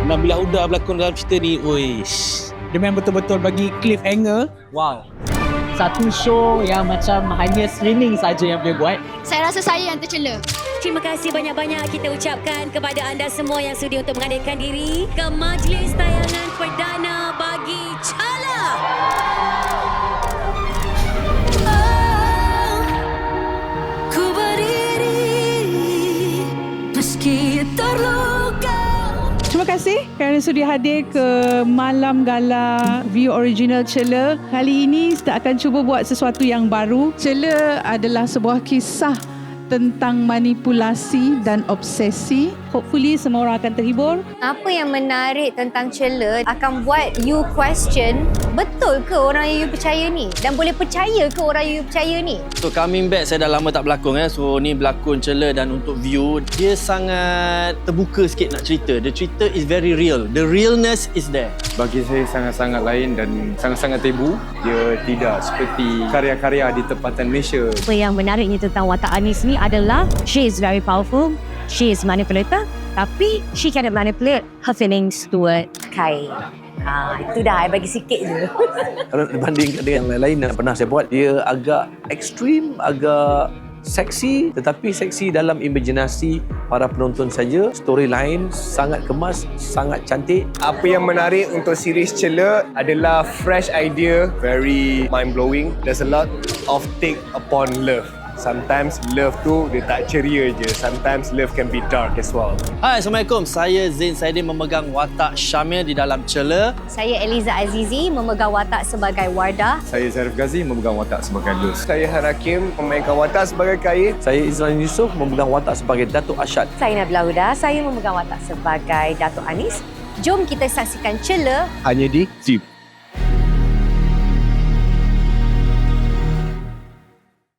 Nabila Huda berlakon dalam cerita ni, oish. Dia memang betul-betul bagi cliffhanger. Wow. Satu show yang macam hanya streaming saja yang boleh buat. Saya rasa saya yang tercela. Terima kasih banyak-banyak kita ucapkan kepada anda semua yang sudi untuk menghadirkan diri ke majlis tayangan perdana bagi Chala. Ku berdiri meski terluka. Terima kasih kerana sudi hadir ke Malam Gala View Original Cela. Kali ini kita akan cuba buat sesuatu yang baru. Cela adalah sebuah kisah tentang manipulasi dan obsesi. Hopefully semua orang akan terhibur. Apa yang menarik tentang Cela akan buat you question, betul ke orang yang you percaya ni? Dan boleh percaya ke orang yang you percaya ni? So coming back, saya dah lama tak berlakon So ni berlakon Cela dan untuk View, dia sangat terbuka sikit nak cerita. The cerita is very real. The realness is there. Bagi saya sangat-sangat lain dan sangat-sangat tebu. Dia tidak seperti karya-karya di tempatan Malaysia. Apa yang menariknya tentang watak Anis ni adalah she is very powerful, she is manipulator, tapi she cannot manipulate her feelings toward Kai. Itu dah, I bagi sikit je. Kalau dibandingkan dengan yang lain-lain yang pernah saya buat, dia agak ekstrim, agak seksi, tetapi seksi dalam imajinasi para penonton saja. Storyline sangat kemas, sangat cantik. Apa yang menarik untuk series Cela adalah fresh idea, very mind-blowing. There's a lot of take upon love. Sometimes love tu dia tak ceria je. Sometimes love can be dark as well. Hai, Assalamualaikum. Saya Zain Saidin memegang watak Syamil di dalam Cela. Saya Eliza Azizi memegang watak sebagai Wardah. Saya Zarif Ghazi memegang watak sebagai Luz. Saya Harakim memainkan watak sebagai Kai. Saya Izlan Yusof memegang watak sebagai Datuk Ashad. Saya Nabila Huda, saya memegang watak sebagai Datuk Anis. Jom kita saksikan Cela Hanya di Tip.